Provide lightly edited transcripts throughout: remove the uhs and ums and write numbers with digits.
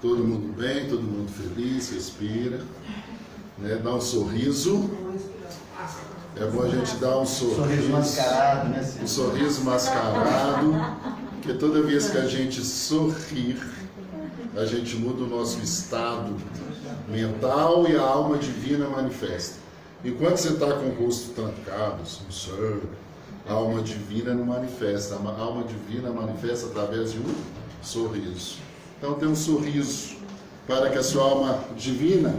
Todo mundo bem, todo mundo feliz, respira, né? Dá um sorriso. É bom a gente dar um sorriso mascarado, né? Um sorriso mascarado, porque toda vez que a gente sorrir, a gente muda o nosso estado mental e a alma divina manifesta. Enquanto você está com o rosto trancado, sincero, a alma divina não manifesta. A alma divina manifesta através de um sorriso. Então tem um sorriso para que a sua alma divina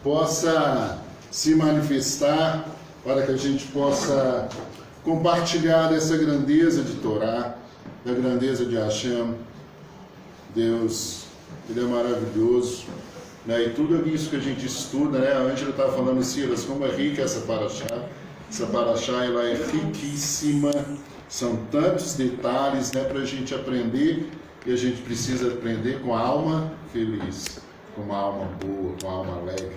possa se manifestar, para que a gente possa compartilhar dessa grandeza de Torá, da grandeza de Hashem. Deus, Ele é maravilhoso, né? E tudo isso que a gente estuda, né? A Ângela estava falando, Silas, como é rica essa paraxá. Essa paraxá, ela é riquíssima, são tantos detalhes, né, para a gente aprender, e a gente precisa aprender com a alma feliz, com uma alma boa, com a alma alegre.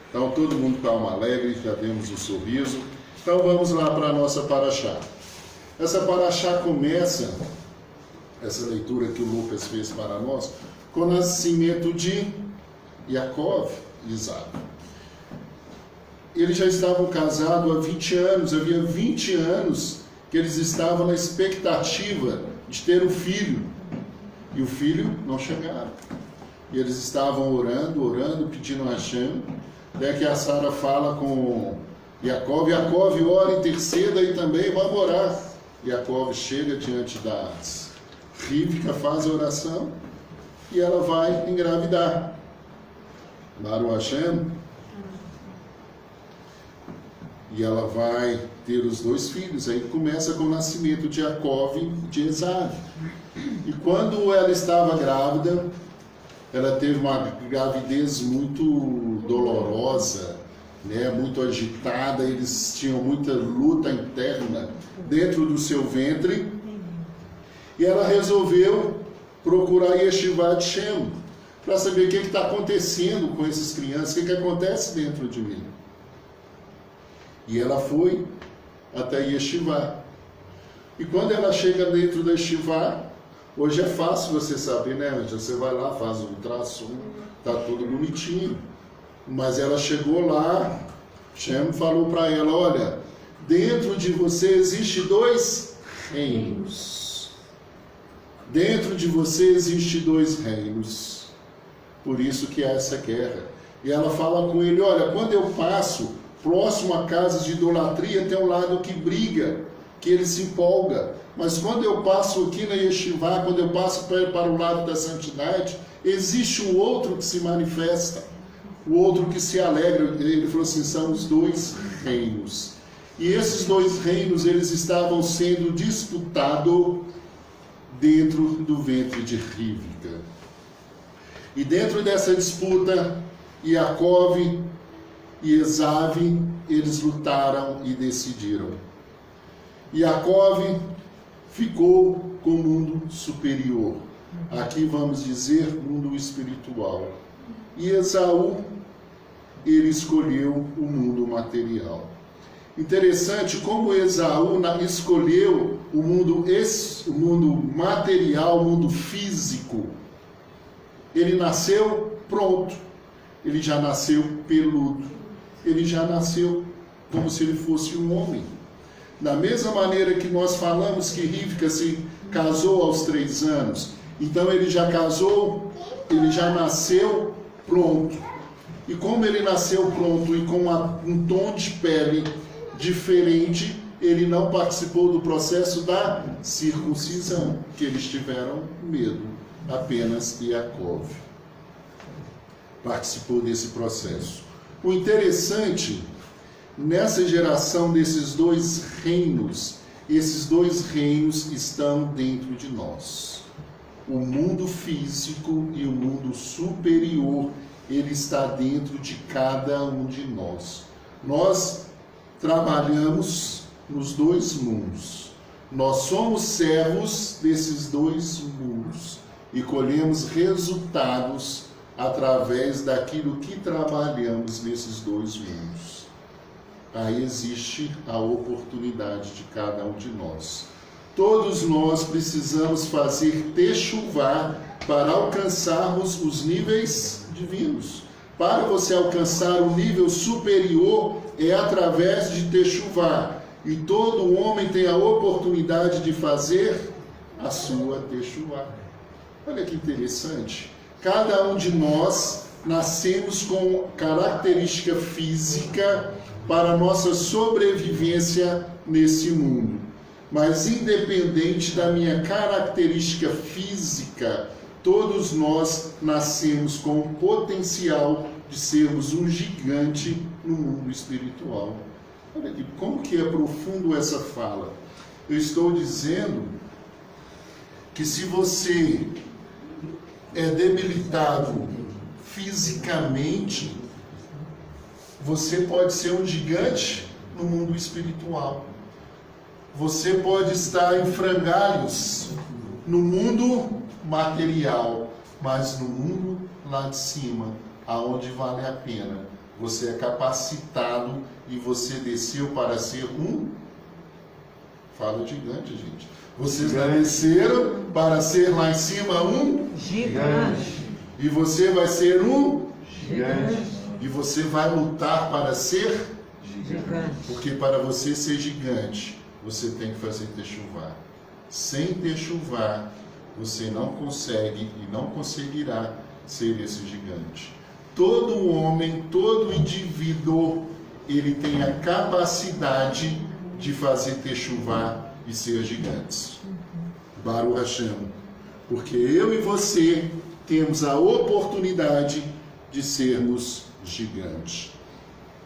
Então, todo mundo com a alma alegre, já demos um sorriso. Então, vamos lá para a nossa paraxá. Essa paraxá começa, essa leitura que o Lucas fez para nós, com o nascimento de Yaakov e Isaac. Eles já estavam casados há 20 anos, havia 20 anos que eles estavam na expectativa de ter um filho, e o filho não chegava. E eles estavam orando, pedindo a Hashem, até que a Sara fala com Yaakov, Yaakov ora, interceda e também vamos orar. Yaakov chega diante da Rivka, faz a oração e ela vai engravidar. Baruch Hashem. E ela vai ter os 2 filhos. Aí começa com o nascimento de Yaakov e de Esaú. E quando ela estava grávida, ela teve uma gravidez muito dolorosa, né? Muito agitada. Eles tinham muita luta interna dentro do seu ventre. E ela resolveu procurar Yeshivat Shem para saber o que está acontecendo com essas crianças, o que acontece dentro de mim. E ela foi até Yeshivá. E quando ela chega dentro da Yeshivá, hoje é fácil você saber, né, Ângela? Você vai lá, faz um ultrassom, tá tudo bonitinho. Mas ela chegou lá, Shem falou para ela, olha, dentro de você existe 2 reinos. Dentro de você existe 2 reinos. Por isso que há essa guerra. E ela fala com ele, olha, quando eu passo próximo a casas de idolatria, tem um lado que briga, que ele se empolga. Mas quando eu passo aqui na Yeshivá, quando eu passo para o lado da santidade, existe um outro que se manifesta, o outro que se alegra. Ele falou assim, são os 2 reinos. E esses 2 reinos, eles estavam sendo disputados dentro do ventre de Rivka. E dentro dessa disputa, Yaakov e Esaú, eles lutaram e decidiram. Yaakov ficou com o mundo superior. Aqui vamos dizer mundo espiritual. E Esaú, ele escolheu o mundo material. Interessante como Esaú escolheu o mundo material, o mundo físico. Ele nasceu pronto. Ele já nasceu peludo. Ele já nasceu como se ele fosse um homem. Da mesma maneira que nós falamos que Rivka se casou aos 3 anos, então ele já casou, ele já nasceu pronto. E como ele nasceu pronto e com um tom de pele diferente, ele não participou do processo da circuncisão, que eles tiveram medo. Apenas Yaakov participou desse processo. O interessante, nessa geração desses 2 reinos, esses 2 reinos estão dentro de nós. O mundo físico e o mundo superior, ele está dentro de cada um de nós. Nós trabalhamos nos 2 mundos. Nós somos servos desses 2 mundos e colhemos resultados através daquilo que trabalhamos nesses 2 mundos. Aí existe a oportunidade de cada um de nós. Todos nós precisamos fazer techuvá para alcançarmos os níveis divinos. Para você alcançar o nível superior é através de techuvá. E todo homem tem a oportunidade de fazer a sua techuvá. Olha que interessante. Cada um de nós nascemos com característica física para a nossa sobrevivência nesse mundo. Mas independente da minha característica física, todos nós nascemos com o potencial de sermos um gigante no mundo espiritual. Olha aqui, como que é profundo essa fala. Eu estou dizendo que se você é debilitado fisicamente, você pode ser um gigante no mundo espiritual. Você pode estar em frangalhos no mundo material, mas no mundo lá de cima, aonde vale a pena, você é capacitado e você desceu para ser um... Fala gigante, gente. Vocês desceram para ser lá em cima um... Gigante. E você vai ser um... Gigante. E você vai lutar para ser... Gigante. Porque para você ser gigante, você tem que fazer techuvá. Sem techuvá, você não consegue e não conseguirá ser esse gigante. Todo homem, todo indivíduo, ele tem a capacidade de fazer techuvá e ser gigantes. Baruch Hashem. Porque eu e você temos a oportunidade de sermos gigantes.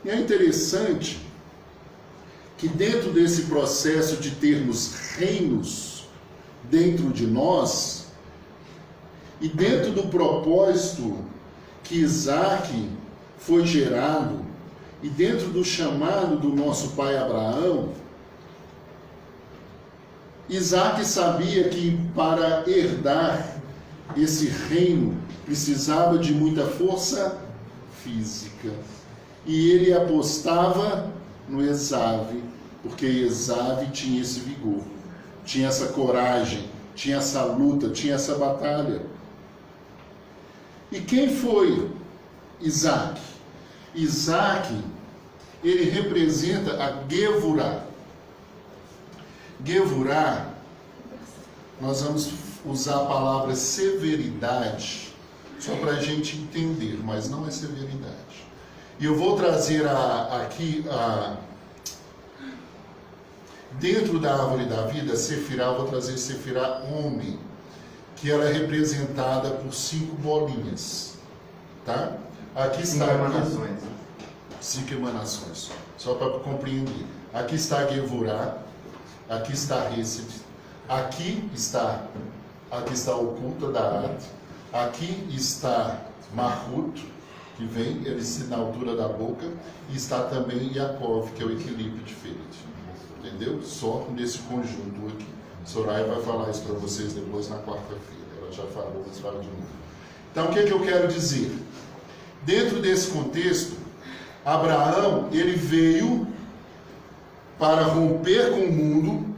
E é interessante que dentro desse processo de termos reinos dentro de nós, e dentro do propósito que Isaac foi gerado, e dentro do chamado do nosso pai Abraão, Isaac sabia que para herdar esse reino precisava de muita força física. E ele apostava no Esav, porque Esav tinha esse vigor, tinha essa coragem, tinha essa luta, tinha essa batalha. E quem foi Isaac? Isaac, ele representa a Gevurah. Gevurah, nós vamos usar a palavra severidade, só para a gente entender, mas não é severidade. E eu vou trazer aqui, dentro da árvore da vida, Sefirá, eu vou trazer Sefirá homem, que ela é representada por 5 bolinhas, tá? Aqui está 5 emanações. 5 emanações, só para compreender. Aqui está Gevurah, aqui está Hesed, aqui está oculta da arte, aqui está Mahut, que vem, ele se na altura da boca, e está também Yaakov, que é o equilíbrio diferente. Entendeu? Só nesse conjunto aqui. Soraya vai falar isso para vocês depois na quarta-feira. Ela já falou, mas fala de novo. Então, o que eu quero dizer? Dentro desse contexto, Abraão, ele veio para romper com o mundo.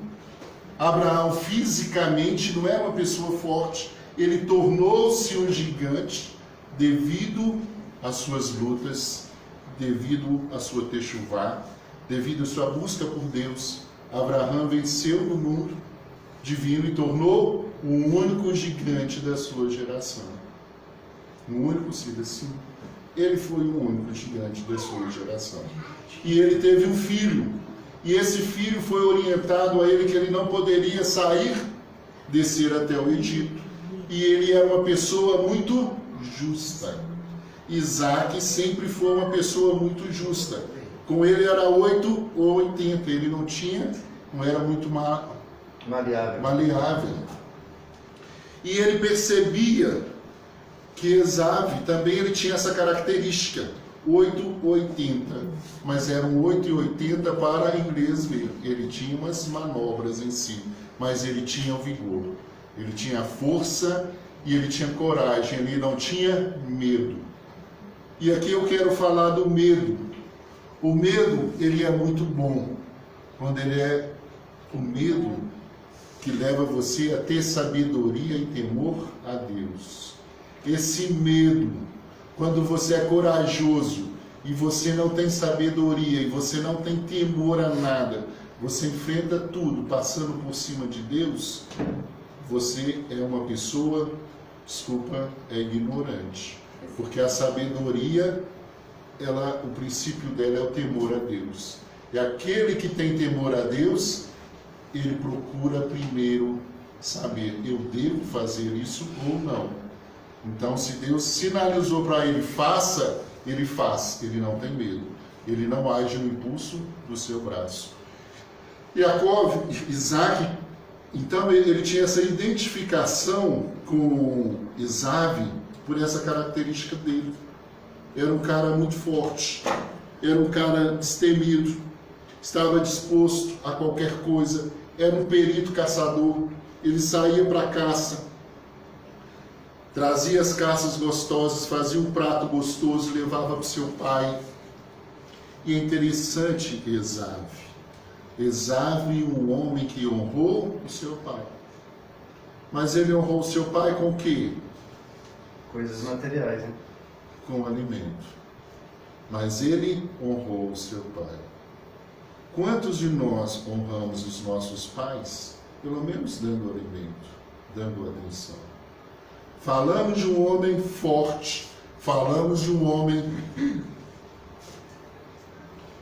Abraão, fisicamente, não era uma pessoa forte. Ele tornou-se um gigante devido às suas lutas, devido à sua techuvá, devido à sua busca por Deus. Abraão venceu no mundo divino e tornou o único gigante da sua geração. O único ser assim. Ele foi o único gigante da sua geração. E ele teve um filho. E esse filho foi orientado a ele que ele não poderia sair, descer até o Egito. E ele era uma pessoa muito justa. Isaac sempre foi uma pessoa muito justa. Com ele era 8 ou 80. Ele não era muito maleável. E ele percebia que Esav também ele tinha essa característica, 8,80, mas eram 8,80 para inglês ver. Ele tinha umas manobras em si, mas ele tinha o vigor, ele tinha força e ele tinha coragem, ele não tinha medo. E aqui eu quero falar do medo. O medo, ele é muito bom. Quando ele é o medo que leva você a ter sabedoria e temor a Deus. Esse medo, quando você é corajoso e você não tem sabedoria e você não tem temor a nada, você enfrenta tudo passando por cima de Deus, você é uma pessoa, é ignorante. Porque a sabedoria, o princípio dela é o temor a Deus. E aquele que tem temor a Deus, ele procura primeiro saber, eu devo fazer isso ou não. Então, se Deus sinalizou para ele, faça, ele faz, ele não tem medo. Ele não age no impulso do seu braço. Isaac, então ele tinha essa identificação com Esaú por essa característica dele. Era um cara muito forte, era um cara destemido, estava disposto a qualquer coisa, era um perito caçador, ele saía para a caça, trazia as caças gostosas, fazia um prato gostoso e levava para o seu pai. E é interessante Esaú, um homem que honrou o seu pai. Mas ele honrou o seu pai com o quê? Coisas materiais, né? Com alimento. Mas ele honrou o seu pai. Quantos de nós honramos os nossos pais? Pelo menos dando alimento, dando atenção. Falamos de um homem forte, falamos de um homem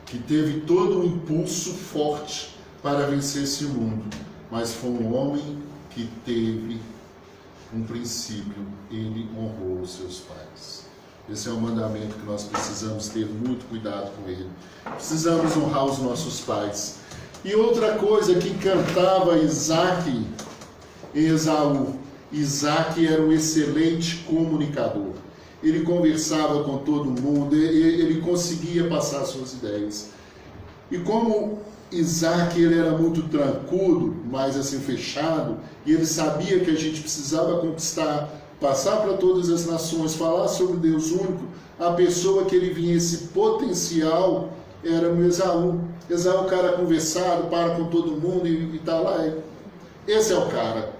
que teve todo um impulso forte para vencer esse mundo, mas foi um homem que teve um princípio, ele honrou os seus pais. Esse é um mandamento que nós precisamos ter muito cuidado com ele. Precisamos honrar os nossos pais. E outra coisa que encantava Isaac e Esaú, Isaac era um excelente comunicador. Ele conversava com todo mundo, ele conseguia passar suas ideias. E como Isaac ele era muito tranquilo, mais assim fechado, e ele sabia que a gente precisava conquistar, passar para todas as nações, falar sobre Deus único, a pessoa que ele vinha, esse potencial, era o Esaú. Esaú é um cara conversado, para com todo mundo e está lá. Esse é o cara.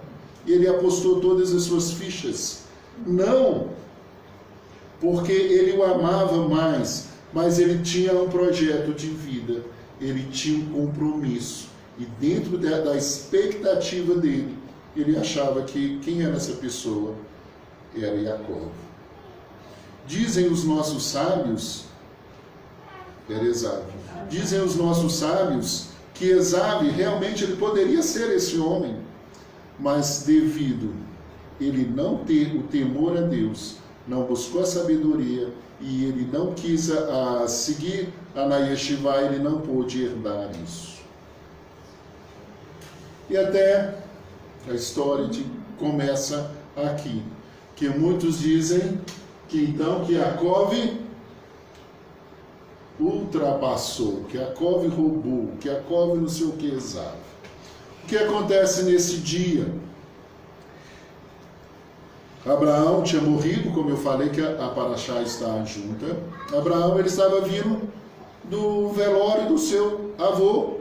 Ele apostou todas as suas fichas. Não porque ele o amava mais, mas ele tinha um projeto de vida, ele tinha um compromisso. E dentro da expectativa dele, ele achava que quem era essa pessoa? Era Jacó. Dizem os nossos sábios, era Esaú. Dizem os nossos sábios que Esaú realmente ele poderia ser esse homem, mas devido ele não ter o temor a Deus, não buscou a sabedoria e ele não quis seguir a Yeshivá, ele não pôde herdar isso. E até a história começa aqui, que muitos dizem que então que Jacó ultrapassou, que Jacó roubou, que Jacó não sei o que Esaú. O que acontece nesse dia? Abraão tinha morrido, como eu falei que a Paraxá está junta. Abraão ele estava vindo do velório do seu avô.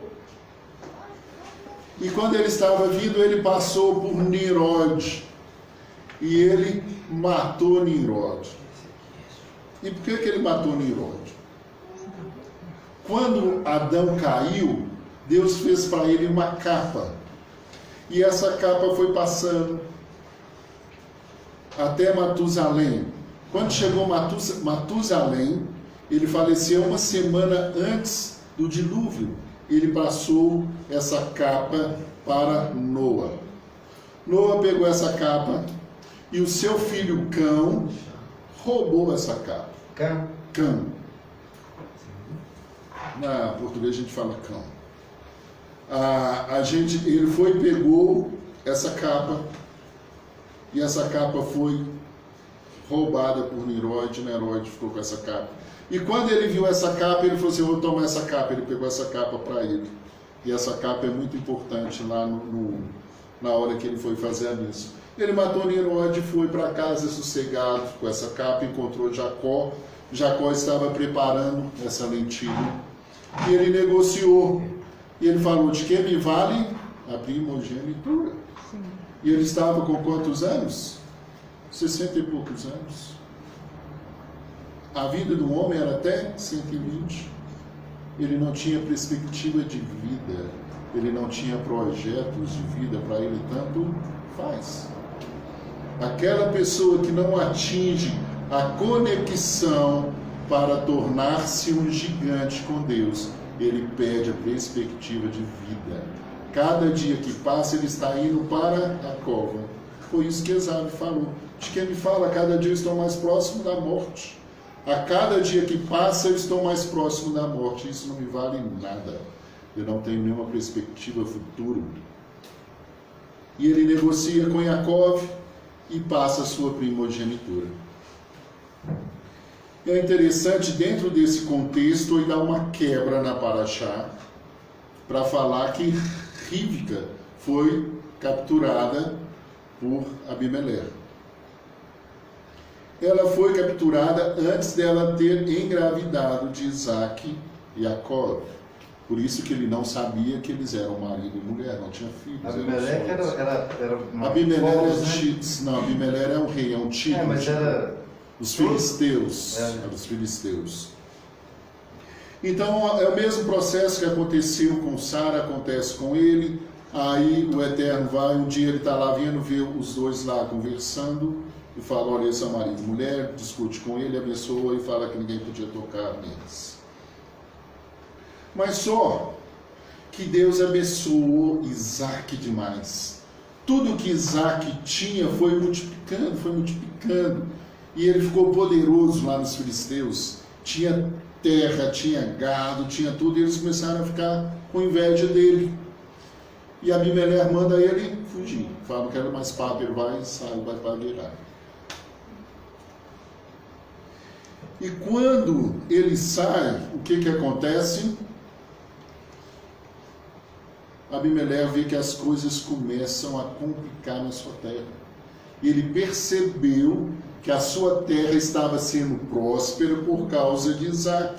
E quando ele estava vindo, ele passou por Nimrod. E ele matou Nimrod. E por que ele matou Nimrod? Quando Adão caiu, Deus fez para ele uma capa. E essa capa foi passando até Matusalém. Quando chegou Matusalém, ele faleceu uma semana antes do dilúvio. Ele passou essa capa para Noa. Noa pegou essa capa e o seu filho Cão roubou essa capa. Cão. Na português a gente fala cão. Ele foi e pegou essa capa. E essa capa foi roubada por Nimrod. Nimrod ficou com essa capa. E quando ele viu essa capa, ele falou assim, eu vou tomar essa capa. Ele pegou essa capa para ele. E essa capa é muito importante lá na hora que ele foi fazer a missa. Ele matou Nimrod e foi para casa sossegado com essa capa, encontrou Jacó. Jacó estava preparando essa lentilha. E ele negociou. E ele falou, de que me vale a primogenitura. Sim. E ele estava com quantos anos? 60 e poucos anos. A vida do homem era até 120. Ele não tinha perspectiva de vida, ele não tinha projetos de vida, para ele tanto faz. Aquela pessoa que não atinge a conexão para tornar-se um gigante com Deus, ele perde a perspectiva de vida. Cada dia que passa, ele está indo para a cova. Foi isso que Esaú falou. De quem me fala, cada dia eu estou mais próximo da morte. A cada dia que passa, eu estou mais próximo da morte. Isso não me vale nada. Eu não tenho nenhuma perspectiva futura. E ele negocia com Jacó e passa a sua primogenitura. É interessante, dentro desse contexto, ele dá uma quebra na Paraxá para falar que Rivca foi capturada por Abimeleque. Ela foi capturada antes dela ter engravidado de Isaac e Jacó. Por isso que ele não sabia que eles eram marido e mulher, não tinha filhos. Abimeleque era uma Abimeleque é um rei, é um título. mas era... Os filisteus. Eram os filisteus. Então, é o mesmo processo que aconteceu com Sara, acontece com ele. Aí o Eterno vai, um dia ele está lá vindo ver os dois lá conversando e fala, olha, esse é o marido e mulher, discute com ele, abençoa e fala que ninguém podia tocar neles. Mas só que Deus abençoou Isaac demais. Tudo que Isaac tinha foi multiplicando. E ele ficou poderoso lá nos filisteus. Tinha terra, tinha gado, tinha tudo. E eles começaram a ficar com inveja dele. E Abimeleque manda ele fugir. Fala que era mais papo, ele vai para a guerra. E quando ele sai, o que acontece? Abimeleque vê que as coisas começam a complicar na sua terra. Ele percebeu que a sua terra estava sendo próspera por causa de Isaac.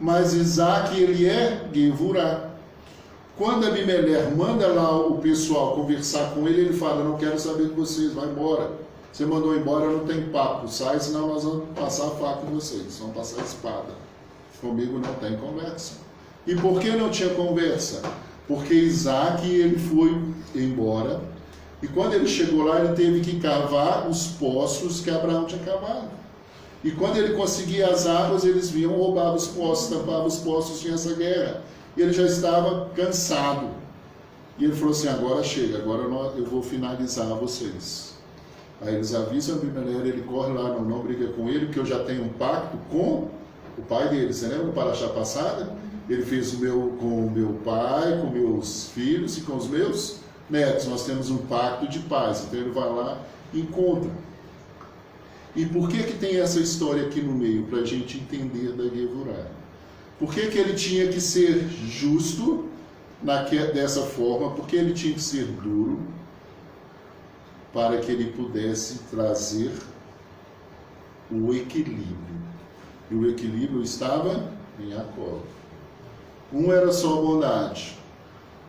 Mas Isaac, ele é Gevurá. Quando Abimeleque manda lá o pessoal conversar com ele, ele fala, não quero saber de vocês, vai embora. Você mandou embora, não tem papo, sai, senão nós vamos passar a faca com vocês, vamos passar a espada. Comigo não tem conversa. E por que não tinha conversa? Porque Isaac, ele foi embora, e quando ele chegou lá, ele teve que cavar os poços que Abraão tinha cavado. E quando ele conseguia as águas, eles vinham, roubavam os poços, tampavam os poços, tinha essa guerra. E ele já estava cansado. E ele falou assim, agora chega, agora eu vou finalizar vocês. Aí eles avisam Abimeleque, ele corre lá, não briga com ele, porque eu já tenho um pacto com o pai dele. Você lembra no Paraxá passada? Ele fez com o meu pai, com meus filhos e com os meus netos. Nós temos um pacto de paz. Então ele vai lá e encontra. E por que tem essa história aqui no meio? Para a gente entender da Gevurá. Por que ele tinha que ser justo dessa forma? Porque ele tinha que ser duro para que ele pudesse trazer o equilíbrio. E o equilíbrio estava em Jacó. Um era só bondade.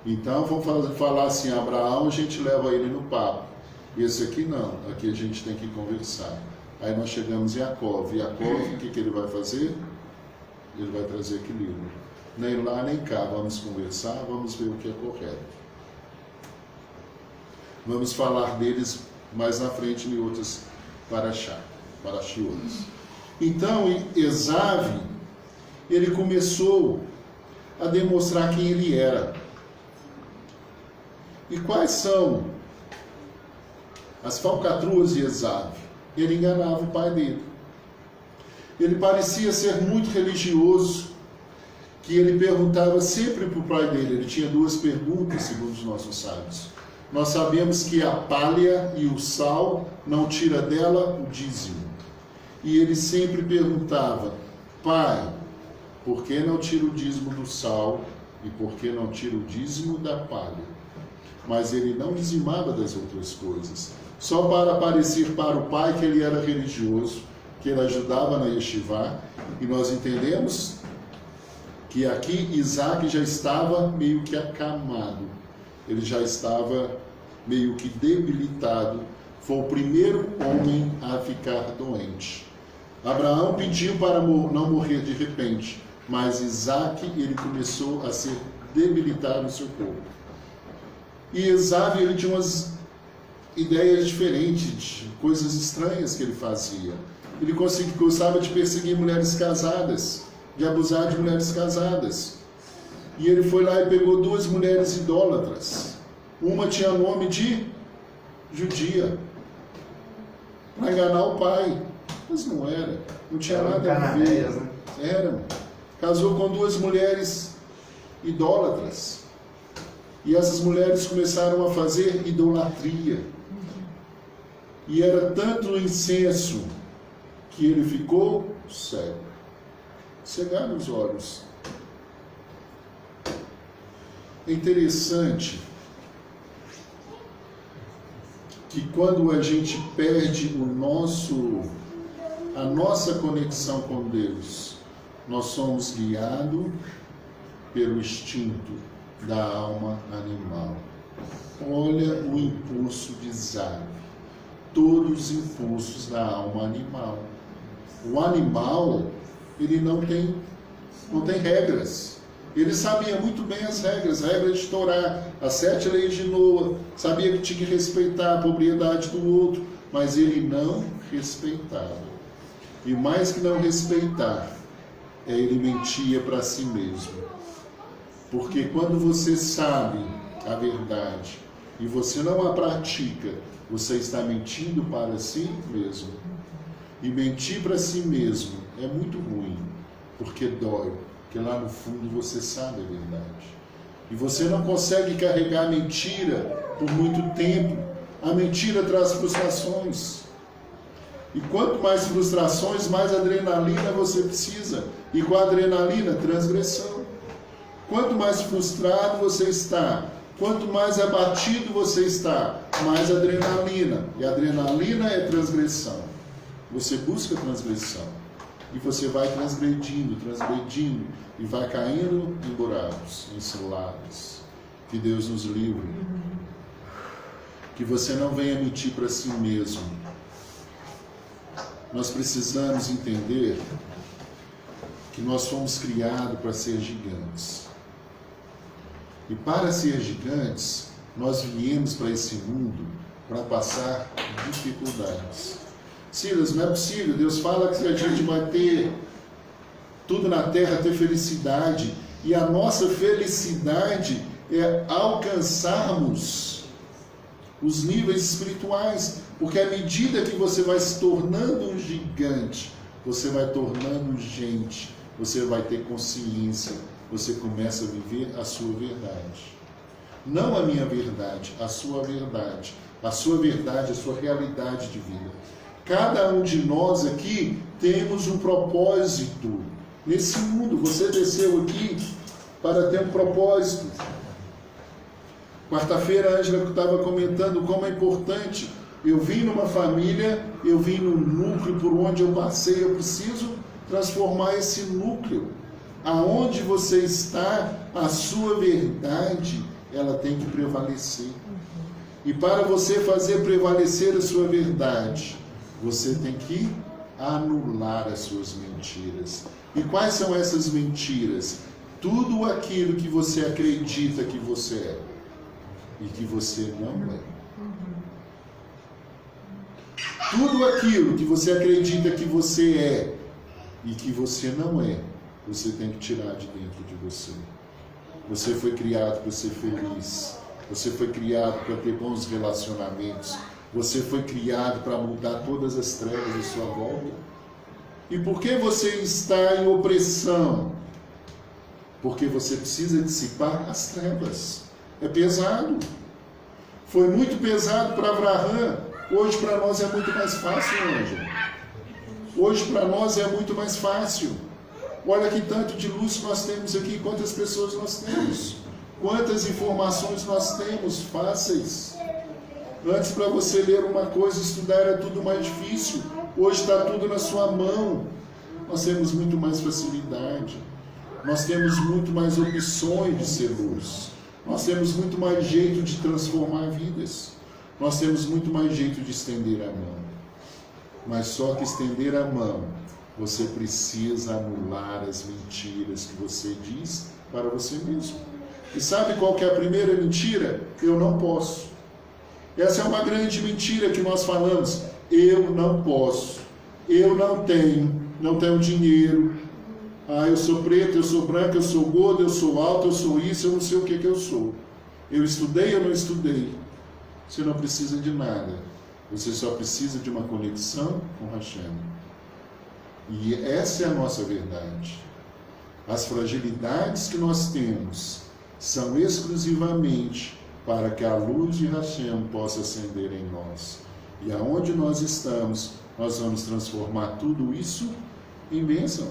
Então vamos falar assim, Abraão a gente leva ele no papo. Esse aqui não, aqui a gente tem que conversar. Aí nós chegamos em Jacó. E Jacó, o que ele vai fazer? Ele vai trazer equilíbrio. Nem lá, nem cá. Vamos conversar, vamos ver o que é correto. Vamos falar deles mais na frente em outras paraxiotas. Então, Esaú, ele começou a demonstrar quem ele era. E quais são as falcatruas de Esaú? Ele enganava o pai dele. Ele parecia ser muito religioso, que ele perguntava sempre para o pai dele. Ele tinha duas perguntas, segundo os nossos sábios. Nós sabemos que a palha e o sal não tira dela o dízimo. E ele sempre perguntava, pai, por que não tira o dízimo do sal e por que não tira o dízimo da palha? Mas ele não dizimava das outras coisas, só para parecer para o pai que ele era religioso, que ele ajudava na yeshivá. E nós entendemos que aqui Isaac já estava meio que acamado. ele já estava meio que debilitado. Foi o primeiro homem a ficar doente. Abraão pediu para não morrer de repente, mas Isaac, ele começou a ser debilitado no seu corpo. E Esaú, ele tinha umas ideias diferentes, coisas estranhas que ele fazia. Ele gostava de perseguir mulheres casadas, de abusar de mulheres casadas. E ele foi lá e pegou 2 mulheres idólatras. Uma tinha nome de judia, para enganar o pai. Mas não era, não tinha nada a ver. Né? Era. Casou com 2 mulheres idólatras. E essas mulheres começaram a fazer idolatria. E era tanto o incenso que ele ficou cego. Cegaram os olhos. É interessante que quando a gente perde a nossa conexão com Deus, nós somos guiados pelo instinto da alma animal. Olha o impulso de Isaac. Todos os impulsos da alma animal. O animal, ele não tem regras. Ele sabia muito bem as regras de Torá, as 7 leis de Noa, sabia que tinha que respeitar a propriedade do outro, mas ele não respeitava. E mais que não respeitar, ele mentia para si mesmo. Porque quando você sabe a verdade e você não a pratica, você está mentindo para si mesmo. E mentir para si mesmo é muito ruim, porque dói. Porque lá no fundo você sabe a verdade. E você não consegue carregar a mentira por muito tempo. A mentira traz frustrações. E quanto mais frustrações, mais adrenalina você precisa. E com a adrenalina, transgressão. Quanto mais frustrado você está, quanto mais abatido você está, mais adrenalina. E adrenalina é transgressão. Você busca transgressão. E você vai transgredindo, e vai caindo em buracos, em ciladas. Que Deus nos livre. Que você não venha mentir para si mesmo. Nós precisamos entender que nós fomos criados para ser gigantes. E para ser gigantes, nós viemos para esse mundo para passar dificuldades. Silas, não é possível. Deus fala que a gente vai ter tudo na terra, ter felicidade. E a nossa felicidade é alcançarmos os níveis espirituais. Porque à medida que você vai se tornando um gigante, você vai tornando gente, você vai ter consciência, você começa a viver a sua verdade. Não a minha verdade, a sua verdade. A sua verdade, a sua realidade de vida. Cada um de nós aqui temos um propósito nesse mundo. Você desceu aqui para ter um propósito. Quarta-feira a Ângela estava comentando como é importante. Eu vim numa família, eu vim num núcleo por onde eu passei, eu preciso transformar esse núcleo. Aonde você está, a sua verdade, ela tem que prevalecer. E para você fazer prevalecer a sua verdade, você tem que anular as suas mentiras. E quais são essas mentiras? Tudo aquilo que você acredita que você é e que você não é. Tudo aquilo que você acredita que você é e que você não é, você tem que tirar de dentro de você. Você foi criado para ser feliz. Você foi criado para ter bons relacionamentos. Você foi criado para mudar todas as trevas de sua volta. E por que você está em opressão? Porque você precisa dissipar as trevas. É pesado. Foi muito pesado para Abraão. Hoje para nós é muito mais fácil, Ângelo. Hoje para nós é muito mais fácil. Olha que tanto de luz nós temos aqui, quantas pessoas nós temos. Quantas informações nós temos fáceis. Antes, para você ler uma coisa, estudar era tudo mais difícil. Hoje está tudo na sua mão. Nós temos muito mais facilidade. Nós temos muito mais opções de ser luz. Nós temos muito mais jeito de transformar vidas. Nós temos muito mais jeito de estender a mão. Mas só que estender a mão, você precisa anular as mentiras que você diz para você mesmo. E sabe qual que é a primeira mentira? Eu não posso. Essa é uma grande mentira que nós falamos. Eu não posso. Eu não tenho dinheiro. Ah, eu sou preto, eu sou branco, eu sou gordo, eu sou alto, eu sou isso, eu não sei o que eu sou. Eu estudei, eu não estudei. Você não precisa de nada. Você só precisa de uma conexão com Hashem. E essa é a nossa verdade. As fragilidades que nós temos são exclusivamente para que a luz de Hashem possa acender em nós. E aonde nós estamos, nós vamos transformar tudo isso em bênção.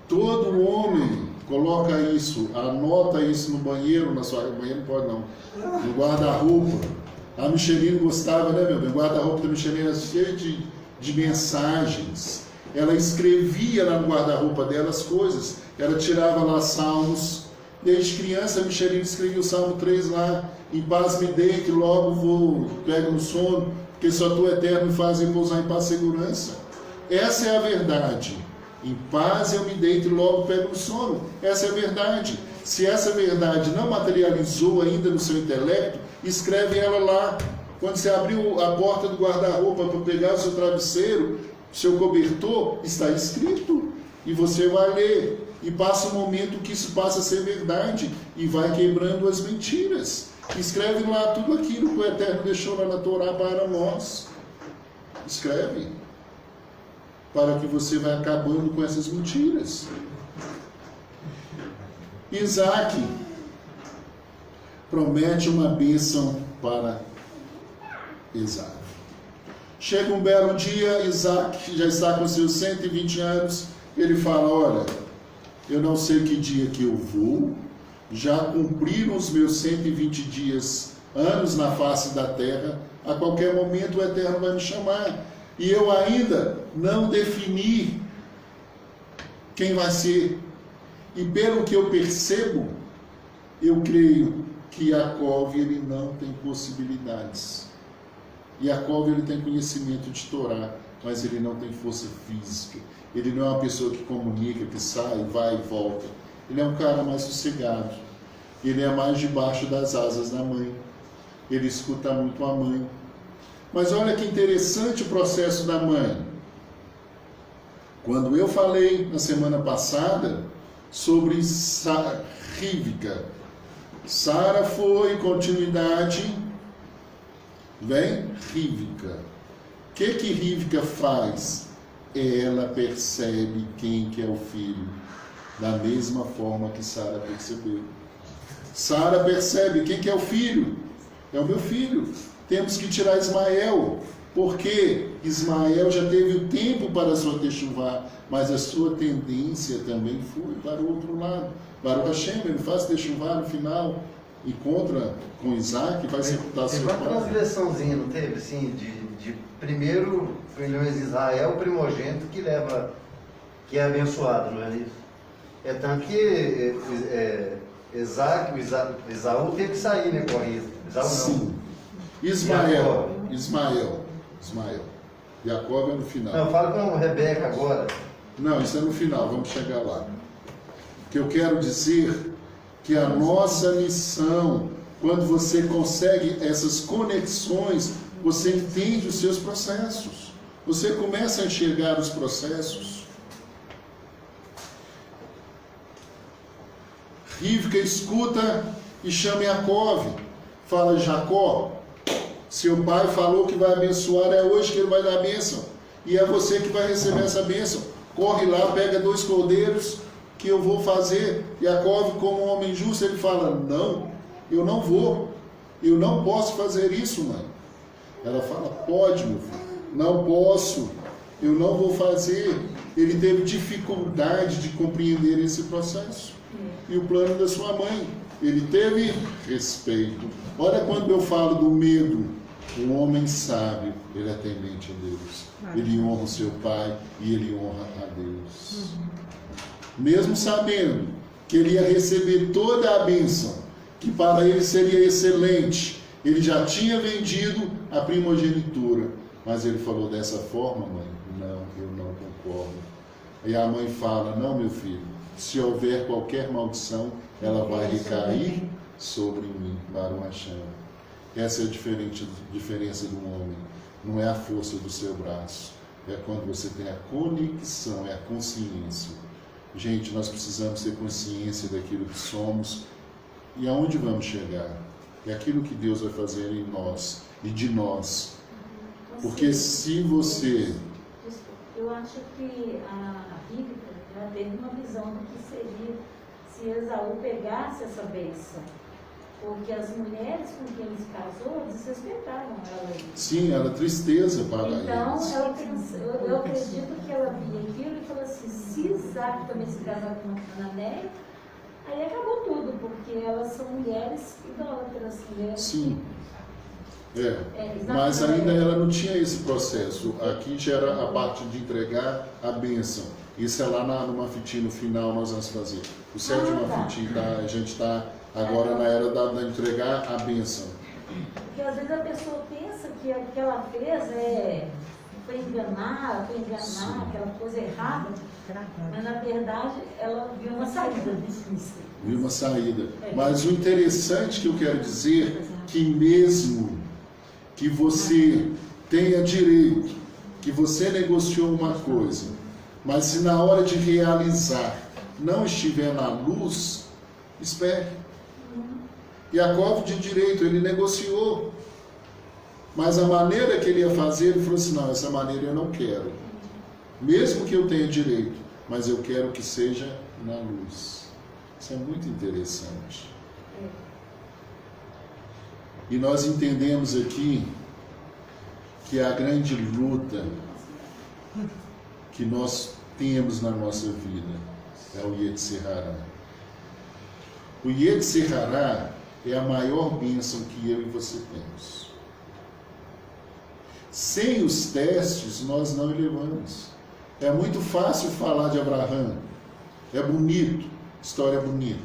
Todo homem coloca isso, anota isso no banheiro, na sua banheiro não pode não, no guarda-roupa. A Micheline gostava, né, meu bem? O guarda-roupa da Micheline era cheio de mensagens. Ela escrevia lá no guarda-roupa dela as coisas. Ela tirava lá salmos. Desde criança, a Micheline escrevia o Salmo 3 lá. Em paz me deito, logo pego no sono, porque só tu eterno me faz repousar em paz e segurança. Essa é a verdade. Em paz eu me deito e logo pego no sono. Essa é a verdade. Se essa verdade não materializou ainda no seu intelecto, escreve ela lá. Quando você abriu a porta do guarda-roupa para pegar o seu travesseiro, seu cobertor, está escrito. E você vai ler. E passa um momento que isso passa a ser verdade. E vai quebrando as mentiras. Escreve lá tudo aquilo que o Eterno deixou lá na Torá para nós. Escreve. Para que você vá acabando com essas mentiras. Isaac promete uma bênção para Esaú. Chega um belo dia, Isaac já está com seus 120 anos, ele fala, olha, eu não sei que dia que eu vou, já cumpriram os meus 120 dias, anos na face da terra, a qualquer momento o Eterno vai me chamar. E eu ainda não defini quem vai ser. E pelo que eu percebo, eu creio que Yaakov ele não tem possibilidades. Yaakov ele tem conhecimento de Torá, mas ele não tem força física. Ele não é uma pessoa que comunica, que sai, vai e volta. Ele é um cara mais sossegado. Ele é mais debaixo das asas da mãe. Ele escuta muito a mãe. Mas olha que interessante o processo da mãe. Quando eu falei na semana passada sobre Rivka, Sara foi continuidade, vem Rivka. O que Rivka faz? Ela percebe quem que é o filho, da mesma forma que Sara percebeu. Sara percebe quem que é o filho? É o meu filho. Temos que tirar Ismael, porque Ismael já teve o tempo para a sua techuvá, mas a sua tendência também foi para o outro lado. Baruch Hashem, ele faz techuvá no final, encontra com Isaac, vai sepultar seu pai. Teve uma transgressãozinha, não teve? Assim, de primeiro, Israel, o primogênito que é abençoado, não é isso? É tanto que Esaú teve que sair, né, corrido. Esaú não. Sim. Ismael. Jacob é no final. Não, fala com Rebeca agora. Não, isso é no final, vamos chegar lá. O que eu quero dizer que a nossa missão, quando você consegue essas conexões, você entende os seus processos. Você começa a enxergar os processos. Rivka escuta e chama Jacob. Fala, Jacó, seu pai falou que vai abençoar, é hoje que ele vai dar a bênção. E é você que vai receber essa bênção. Corre lá, pega 2 cordeiros que eu vou fazer. Jacob, como um homem justo, ele fala, não, eu não vou. Eu não posso fazer isso, mãe. Ela fala, pode, meu filho. Não posso. Eu não vou fazer. Ele teve dificuldade de compreender esse processo. E o plano da sua mãe. Ele teve respeito. Olha quando eu falo do medo. Um homem sábio, ele é temente a Deus. Ele honra o seu pai e ele honra a Deus. mesmo sabendo que ele ia receber toda a bênção, que para ele seria excelente, ele já tinha vendido a primogenitura, mas ele falou dessa forma, mãe, não, eu não concordo. E a mãe fala, não, meu filho, se houver qualquer maldição, ela vai recair sobre mim, Baruch Hashem. Essa é a diferença do homem, não é a força do seu braço, é quando você tem a conexão, é a consciência. Gente, nós precisamos ter consciência daquilo que somos e aonde vamos chegar. É aquilo que Deus vai fazer em nós e de nós. Porque se você... Eu acho que a Bíblia já teve uma visão do que seria se Esaú pegasse essa bênção. Porque as mulheres com quem ele se casou desrespeitaram ela. Sim, era tristeza para eles. Então, eu acredito que ela via aquilo e falou assim, se Isaac também se casar com uma cananeia, aí acabou tudo, porque elas são mulheres idólatras. Sim. Mas ainda ela não tinha esse processo. Aqui já era a parte de entregar a bênção. Isso é lá numa fitinha no final nós vamos fazer. O sétimo fitinha, a gente está agora na era da entregar a bênção. Porque às vezes a pessoa pensa que o que ela fez foi enganar, aquela coisa errada, mas na verdade ela viu uma saída disso. Viu uma saída. Mas o interessante que eu quero dizer que mesmo que você tenha direito, que você negociou uma coisa, mas se na hora de realizar não estiver na luz, espere. Jacob de direito, ele negociou, mas a maneira que ele ia fazer, ele falou assim, não, essa maneira eu não quero, mesmo que eu tenha direito, mas eu quero que seja na luz. Isso é muito interessante. E nós entendemos aqui que a grande luta que nós temos na nossa vida é o Yetzirará. O Yetzirará é a maior bênção que eu e você temos. Sem os testes, nós não elevamos. É muito fácil falar de Abraão. É bonito, história bonita.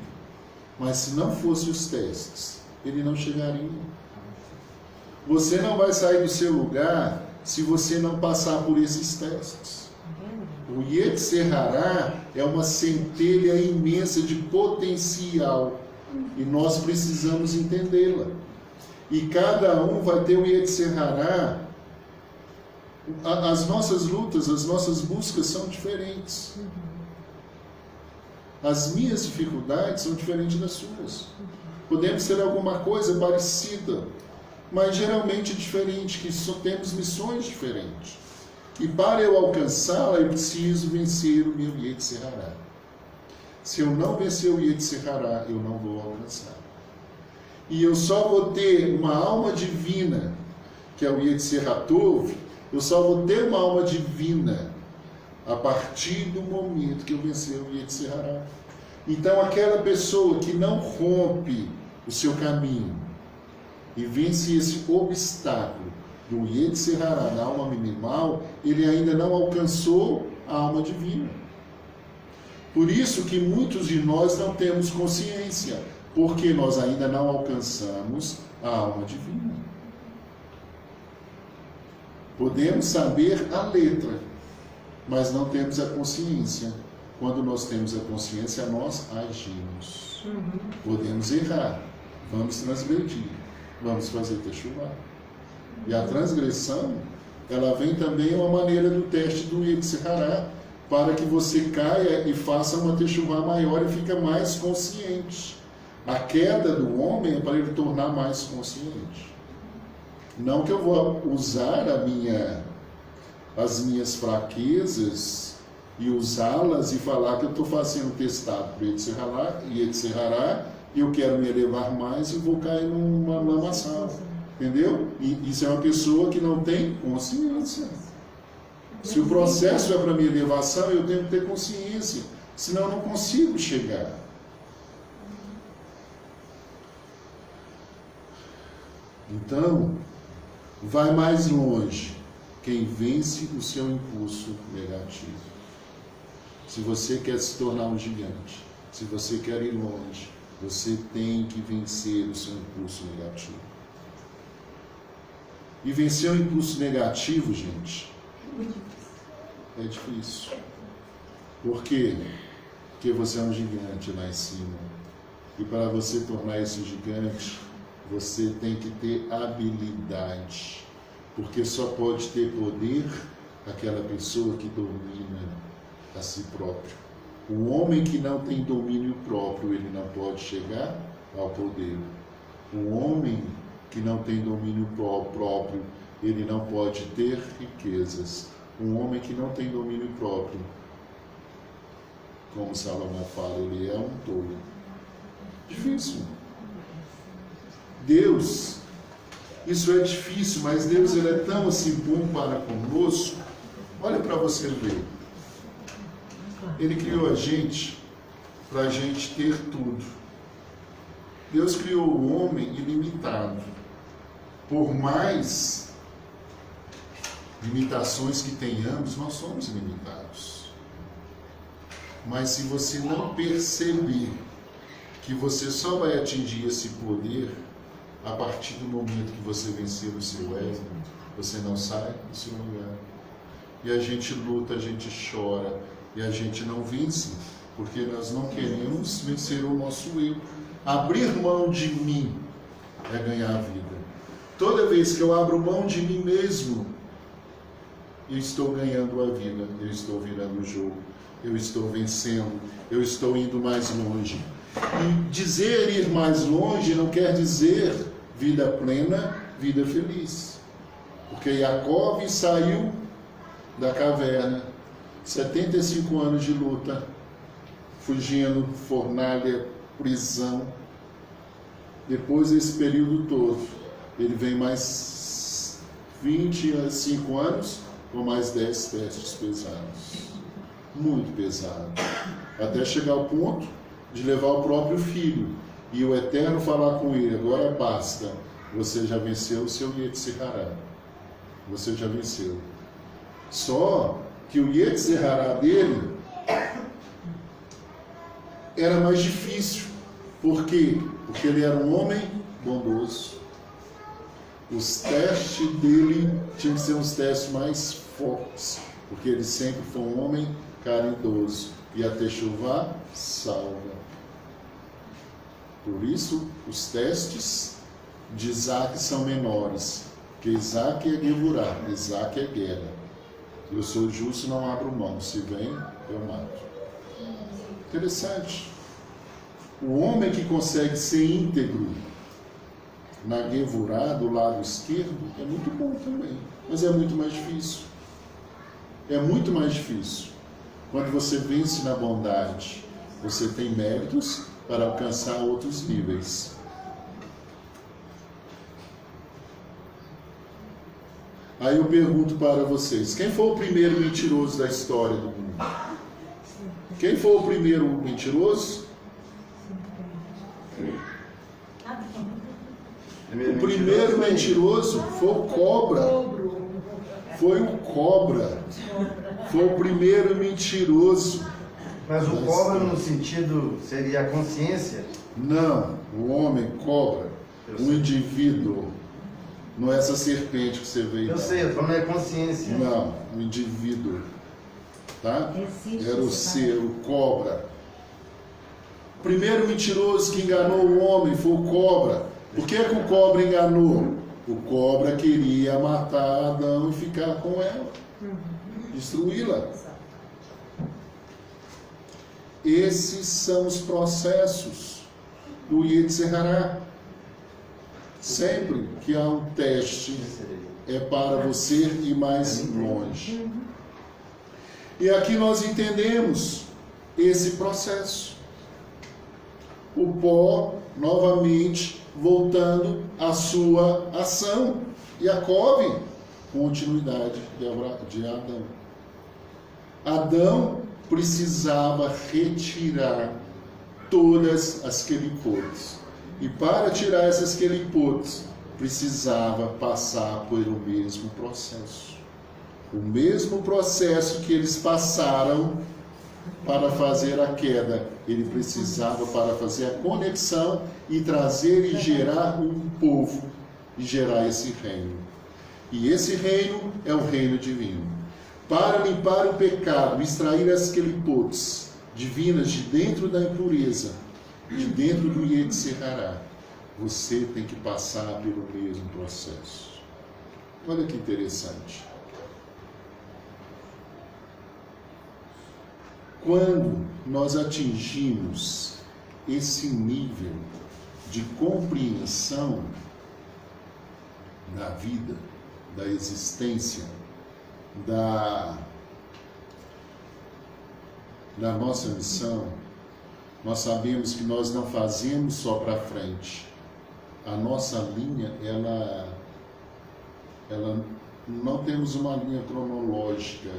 Mas se não fosse os testes, ele não chegaria. Você não vai sair do seu lugar se você não passar por esses testes. O Yetzirará é uma centelha imensa de potencial e nós precisamos entendê-la. E cada um vai ter o Yetzirará. As nossas lutas, as nossas buscas são diferentes. As minhas dificuldades são diferentes das suas. Podemos ser alguma coisa parecida, mas geralmente diferente, que só temos missões diferentes. E para eu alcançá-la, eu preciso vencer o meu Yetzirará. Se eu não vencer o Yetzirará, eu não vou alcançar. E eu só vou ter uma alma divina, que é o Yetziratov, eu só vou ter uma alma divina a partir do momento que eu vencer o Yetzirará. Então, aquela pessoa que não rompe o seu caminho e vence esse obstáculo do Yetzirará, da alma minimal, ele ainda não alcançou a alma divina. Por isso que muitos de nós não temos consciência, porque nós ainda não alcançamos a alma divina. Podemos saber a letra, mas não temos a consciência. Quando nós temos a consciência, nós agimos. Podemos errar, vamos transgredir, vamos fazer techuvá. E a transgressão, ela vem também uma maneira do teste do Yetzirará, para que você caia e faça uma techuvá maior e fique mais consciente. A queda do homem é para ele tornar mais consciente. Não que eu vou usar as minhas fraquezas e usá-las e falar que eu estou fazendo testado para Yetzirará e eu quero me elevar mais e vou cair numa lamaçal. Entendeu? E isso é uma pessoa que não tem consciência. Se o processo é para minha elevação, eu tenho que ter consciência, senão eu não consigo chegar. Então, vai mais longe quem vence o seu impulso negativo. Se você quer se tornar um gigante, se você quer ir longe, você tem que vencer o seu impulso negativo. E vencer o impulso negativo, gente, é difícil. Por quê? Porque você é um gigante lá em cima. E para você tornar esse gigante, você tem que ter habilidade. Porque só pode ter poder aquela pessoa que domina a si próprio. O homem que não tem domínio próprio, ele não pode chegar ao poder. O homem que não tem domínio próprio, ele não pode ter riquezas. Um homem que não tem domínio próprio, como Salomão fala, ele é um tolo. Difícil. Deus, isso é difícil, mas Deus ele é tão assim bom para conosco. Olha para você ver. Ele criou a gente para a gente ter tudo. Deus criou o homem ilimitado. Por mais limitações que tenhamos, nós somos ilimitados. Mas se você não perceber que você só vai atingir esse poder a partir do momento que você vencer o seu ego, você não sai do seu lugar. E a gente luta, a gente chora, e a gente não vence, porque nós não queremos vencer o nosso eu. Abrir mão de mim é ganhar a vida. Toda vez que eu abro mão de mim mesmo, eu estou ganhando a vida, eu estou virando o jogo, eu estou vencendo, eu estou indo mais longe. E dizer ir mais longe não quer dizer vida plena, vida feliz. Porque Jacó saiu da caverna, 75 anos de luta, fugindo, fornalha, prisão. Depois desse período todo, ele vem mais 25 anos com mais 10 testes pesados. Muito pesado. Até chegar ao ponto de levar o próprio filho. E o Eterno falar com ele, agora basta. Você já venceu o seu Yetzirará. Você já venceu. Só que o Yetzirará dele era mais difícil. Por quê? Porque ele era um homem bondoso. Os testes dele tinham que ser uns testes mais fortes, porque ele sempre foi um homem caridoso. E a Techuvá salva. Por isso, os testes de Isaac são menores, porque Isaac é Gevurá, Isaac é guerra. Eu sou justo, não abro mão. Se vem, eu mato. Interessante. O homem que consegue ser íntegro na Gevurá, do lado esquerdo, é muito bom também, mas é muito mais difícil. É muito mais difícil. Quando você vence na bondade, você tem méritos para alcançar outros níveis. Aí eu pergunto para vocês, quem foi o primeiro mentiroso da história do mundo? Quem foi o primeiro mentiroso? O primeiro mentiroso foi o cobra. Foi o cobra. Foi o primeiro mentiroso. Mas o cobra no sentido seria a consciência? Não, o homem cobra, o indivíduo. Não é essa serpente que você vê. Eu sei, eu tô falando é consciência. Não, o indivíduo. Tá? Era o ser, o cobra. O primeiro mentiroso que enganou o homem foi o cobra. Por que o cobra enganou? O cobra queria matar Adão e ficar com ela. Destruí-la. Esses são os processos do Yetzirará. Sempre que há um teste, é para você ir mais longe. E aqui nós entendemos esse processo. O pó, novamente, voltando à sua ação. Jacó, continuidade de Adão. Adão precisava retirar todas as quelipotes. E para tirar essas quelipotes, precisava passar por o mesmo processo. O mesmo processo que eles passaram para fazer a queda. Ele precisava para fazer a conexão e trazer e gerar um povo e gerar esse reino. E esse reino é o reino divino. Para limpar o pecado, extrair as quelipotes divinas de dentro da impureza, de dentro do Yetzer-Hará, você tem que passar pelo mesmo processo. Olha que interessante. Quando nós atingimos esse nível de compreensão da vida, da existência, da nossa missão, nós sabemos que nós não fazemos só para frente. A nossa linha, ela não temos uma linha cronológica,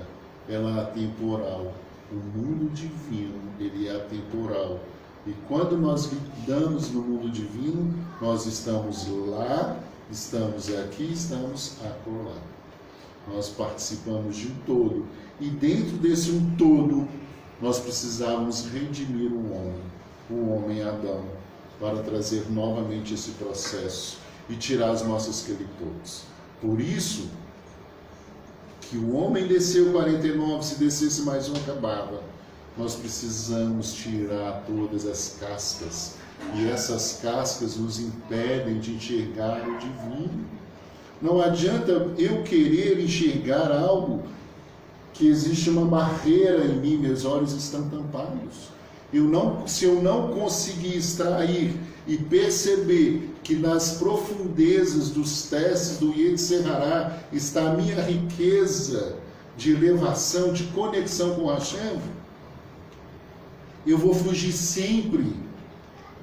ela é atemporal. O mundo divino, ele é atemporal. E quando nós lidamos no mundo divino, nós estamos lá, estamos aqui, estamos acolá. Nós participamos de um todo. E dentro desse um todo, nós precisávamos redimir o homem Adão, para trazer novamente esse processo e tirar as nossas quelipotes. Por isso, que o homem desceu 49, se descesse mais um acabava. Nós precisamos tirar todas as cascas. E essas cascas nos impedem de enxergar o divino. Não adianta eu querer enxergar algo que existe uma barreira em mim, meus olhos estão tampados. Se eu não conseguir extrair e perceber que nas profundezas dos testes do Yetzer-Hará está a minha riqueza de elevação, de conexão com Hashem, eu vou fugir sempre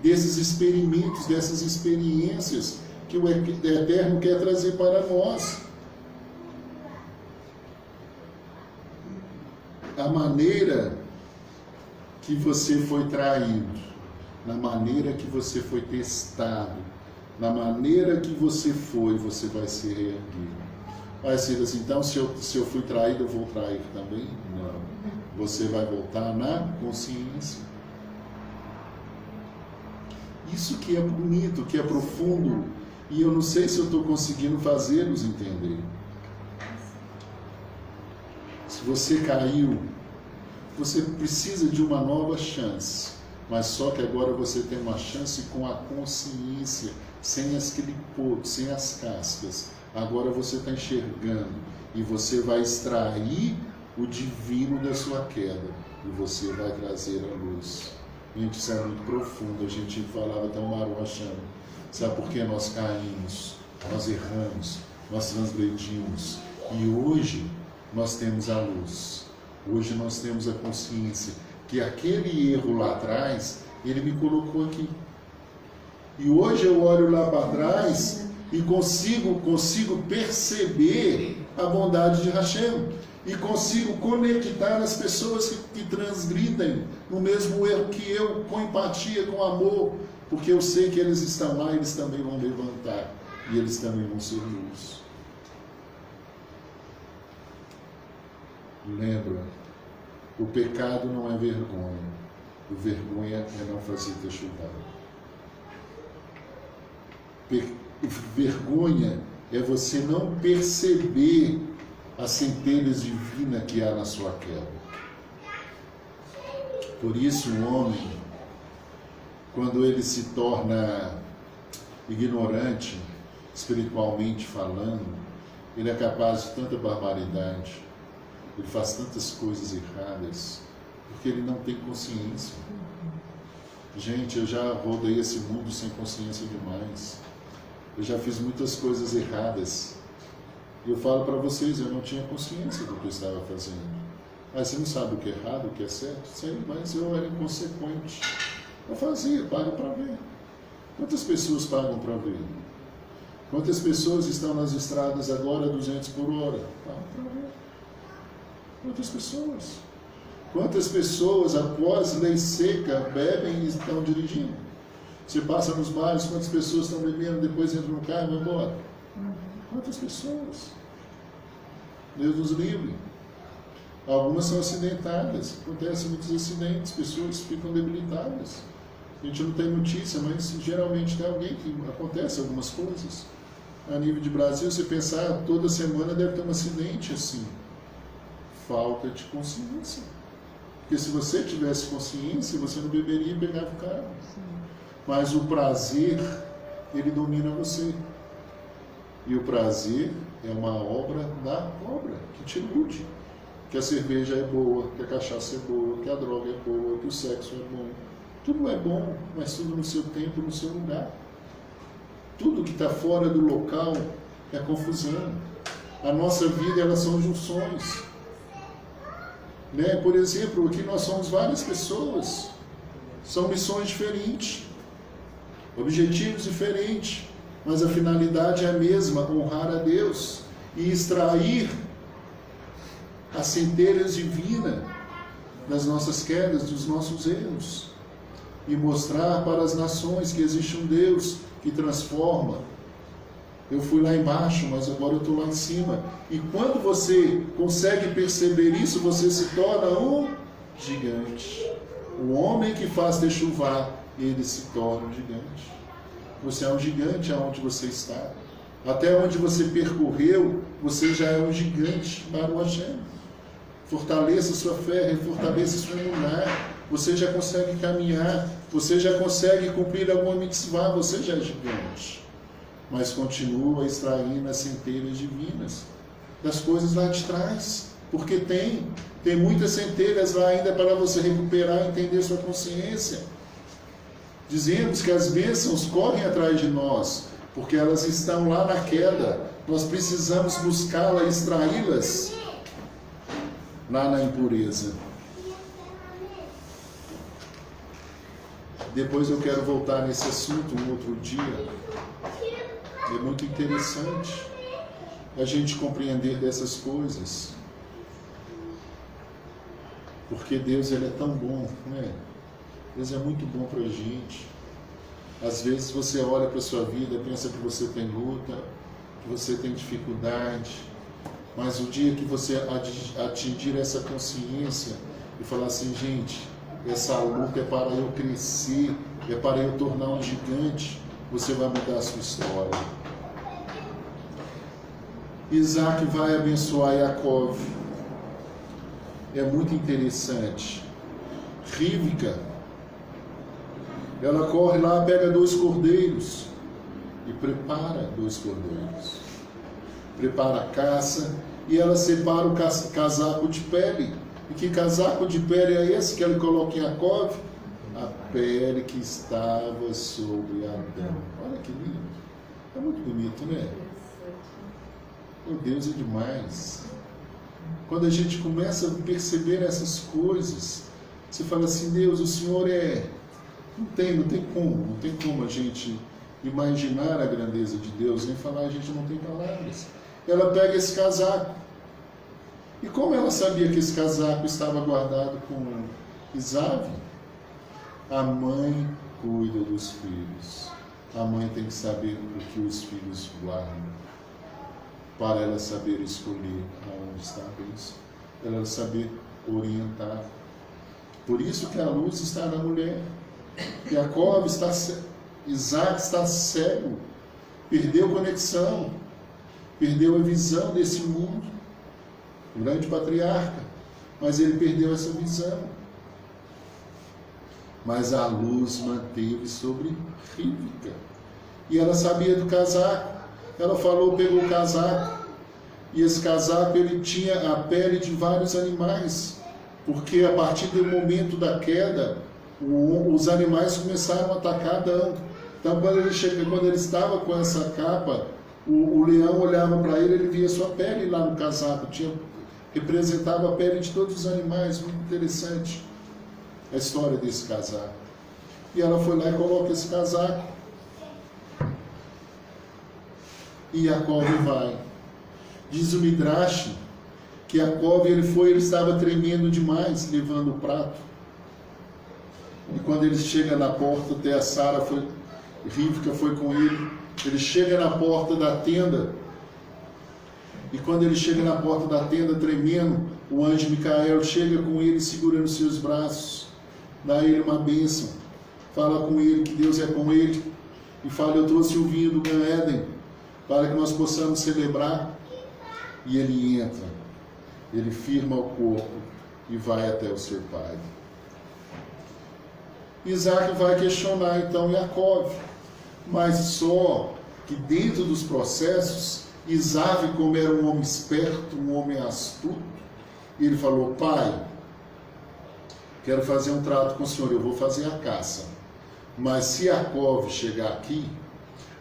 desses experimentos, dessas experiências que o Eterno quer trazer para nós. A maneira que você foi traído, na maneira que você foi testado, na maneira que você vai ser reerguido. Vai ser assim, então se eu fui traído, eu vou trair também? Não. Você vai voltar na consciência. Isso que é bonito, que é profundo, e eu não sei se eu estou conseguindo fazê-los entender. Se você caiu, você precisa de uma nova chance, mas só que agora você tem uma chance com a consciência, sem as quelipotes, sem as cascas. Agora você está enxergando e você vai extrair o divino da sua queda e você vai trazer a luz. Gente, isso é muito profundo. A gente falava até um Maru achando. Sabe por que nós caímos? Nós erramos, nós transgredimos. E hoje nós temos a luz. Hoje nós temos a consciência que aquele erro lá atrás, ele me colocou aqui. E hoje eu olho lá para trás e consigo perceber a bondade de Hashem. E consigo conectar as pessoas que transgridem no mesmo erro que eu, com empatia, com amor, porque eu sei que eles estão lá, eles também vão levantar, e eles também vão ser luz. Lembra, o pecado não é vergonha, o vergonha é não fazer teshuvah. Vergonha é você não perceber as centelhas divinas que há na sua queda. Por isso o homem, quando ele se torna ignorante, espiritualmente falando, ele é capaz de tanta barbaridade, ele faz tantas coisas erradas, porque ele não tem consciência. Gente, eu já rodei esse mundo sem consciência demais. Eu já fiz muitas coisas erradas. E eu falo para vocês, eu não tinha consciência do que eu estava fazendo. Mas você não sabe o que é errado, o que é certo? Sei, mas eu era inconsequente. Eu fazia, paga para ver. Quantas pessoas pagam para ver? Quantas pessoas estão nas estradas agora a 200 por hora? Pagam para ver. Quantas pessoas? Quantas pessoas, após lei seca, bebem e estão dirigindo? Você passa nos bares, quantas pessoas estão bebendo, depois entram no carro e vão embora? Quantas pessoas? Deus nos livre. Algumas são acidentadas, acontecem muitos acidentes, pessoas ficam debilitadas. A gente não tem notícia, mas geralmente tem alguém que acontece algumas coisas. A nível de Brasil, você pensar, toda semana deve ter um acidente assim. Falta de consciência. Porque se você tivesse consciência, você não beberia e pegava o carro. Mas o prazer, ele domina você. E o prazer é uma obra da obra, que te ilude. Que a cerveja é boa, que a cachaça é boa, que a droga é boa, que o sexo é bom. Tudo é bom, mas tudo no seu tempo, no seu lugar. Tudo que está fora do local é confusão. A nossa vida, elas são junções. Né? Por exemplo, aqui nós somos várias pessoas. São missões diferentes. Objetivos diferentes. Mas a finalidade é a mesma, honrar a Deus e extrair as centelhas divinas das nossas quedas, dos nossos erros, e mostrar para as nações que existe um Deus que transforma. Eu fui lá embaixo, mas agora eu estou lá em cima. E quando você consegue perceber isso, você se torna um gigante. O homem que faz techuvá, ele se torna um gigante. Você é um gigante aonde você está. Até onde você percorreu, você já é um gigante para o Hashem. Fortaleça sua fé, fortaleça sua imuná. Você já consegue caminhar, você já consegue cumprir alguma mitzvah, você já é gigante. Mas continua extraindo as centelhas divinas das coisas lá de trás. Porque tem muitas centelhas lá ainda para você recuperar e entender sua consciência. Dizemos que as bênçãos correm atrás de nós, porque elas estão lá na queda. Nós precisamos buscá-las, extraí-las lá na impureza. Depois eu quero voltar nesse assunto um outro dia. É muito interessante a gente compreender dessas coisas. Porque Deus, ele é tão bom, né? Deus é muito bom para a gente. Às vezes você olha para a sua vida, pensa que você tem luta, que você tem dificuldade, mas o dia que você atingir essa consciência e falar assim, gente, essa luta é para eu crescer, é para eu tornar um gigante, você vai mudar a sua história. Isaac vai abençoar Jacó. É muito interessante. Rivka, ela corre lá, pega 2 cordeiros e prepara 2 cordeiros. Prepara a caça e ela separa o casaco de pele. E que casaco de pele é esse que ela coloca em Jacó? A pele que estava sobre Adão. Olha que lindo. É muito bonito, né? Meu Deus, é demais. Quando a gente começa a perceber essas coisas, você fala assim, Deus, o Senhor é... Não tem como a gente imaginar a grandeza de Deus, nem falar, a gente não tem palavras. Ela pega esse casaco. E como ela sabia que esse casaco estava guardado com Isaac? A mãe cuida dos filhos. A mãe tem que saber o que os filhos guardam, para ela saber escolher aonde está a bênção, ela saber orientar. Por isso que a luz está na mulher. Jacó está Isaac está cego, perdeu conexão, perdeu a visão desse mundo, grande patriarca, mas ele perdeu essa visão. Mas a luz manteve sobre Rivka, e ela sabia do casaco. Ela falou, pegou o casaco, e esse casaco ele tinha a pele de vários animais, porque a partir do momento da queda, os animais começaram a atacar Adão. Então quando ele estava com essa capa, o leão olhava para ele, ele via sua pele lá no casaco, representava a pele de todos os animais. Muito interessante a história desse casaco. E ela foi lá e coloca esse casaco. E Jacó vai. Diz o Midrash que Jacó ele estava tremendo demais, levando o prato. E quando ele chega na porta, até a Rivka foi com ele. Ele chega na porta da tenda E quando ele chega na porta da tenda tremendo, o anjo Micael chega com ele segurando seus braços, dá a ele uma bênção, fala com ele que Deus é com ele e fala: eu trouxe o vinho do Gan Éden para que nós possamos celebrar. E ele entra, ele firma o corpo e vai até o seu pai. Isaac vai questionar então Jacó, mas só que dentro dos processos, Isaac, como era um homem esperto, um homem astuto, ele falou: pai, quero fazer um trato com o senhor, eu vou fazer a caça, mas se Jacó chegar aqui,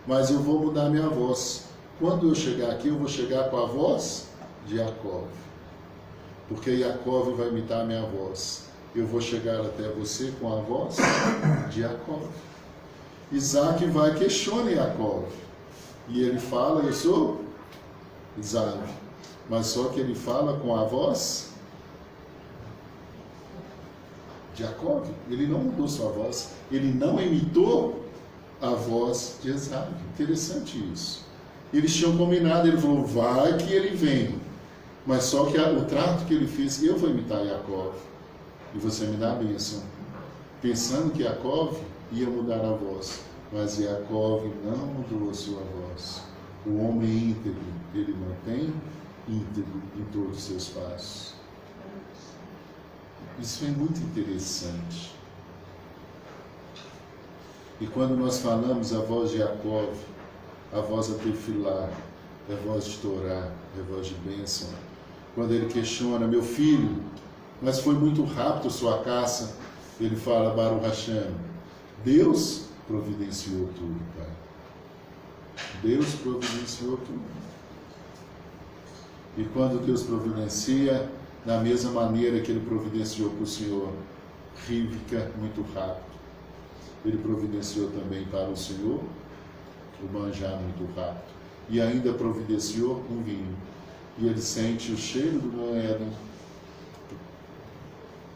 mas eu vou mudar minha voz. Quando eu chegar aqui, eu vou chegar com a voz de Jacó, porque Jacó vai imitar a minha voz. Eu vou chegar até você com a voz de Jacó. Isaac vai questionar Jacó, e ele fala: eu sou Isaac, mas só que ele fala com a voz de Jacó. Ele não mudou sua voz, ele não imitou a voz de Isaac. Interessante isso. Eles tinham combinado, ele falou: vai que ele vem, mas só que o trato que ele fez: eu vou imitar Jacó e você me dá a bênção, pensando que Jacó ia mudar a voz, mas Jacó não mudou a sua voz. O homem íntegro, ele mantém íntegro em todos os seus passos. Isso é muito interessante. E quando nós falamos a voz de Jacó, a voz da Tefilá, a voz de Torá, a voz de bênção, quando ele questiona: meu filho, mas foi muito rápido sua caça, ele fala: Baruch Hashem, Deus providenciou tudo, pai. Deus providenciou tudo. E quando Deus providencia, da mesma maneira que ele providenciou para o Senhor Rivka muito rápido, ele providenciou também para o Senhor o manjar muito rápido. E ainda providenciou um vinho. E ele sente o cheiro do Gan Éden,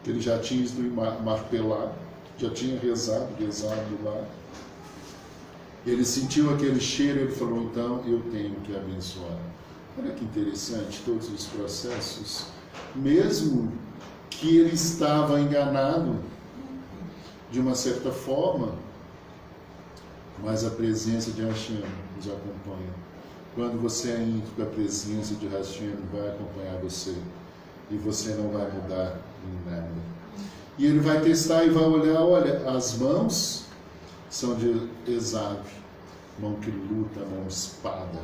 que ele já tinha ido martelar, já tinha rezado lá. Ele sentiu aquele cheiro e ele falou: então eu tenho que abençoar. Olha que interessante, todos os processos, mesmo que ele estava enganado de uma certa forma, mas a presença de Hashem nos acompanha. Quando você é íntegro, a presença de Hashem vai acompanhar você e você não vai mudar em nada. E ele vai testar e vai olhar: olha, as mãos são de Esaú, mão que luta, mão de espada,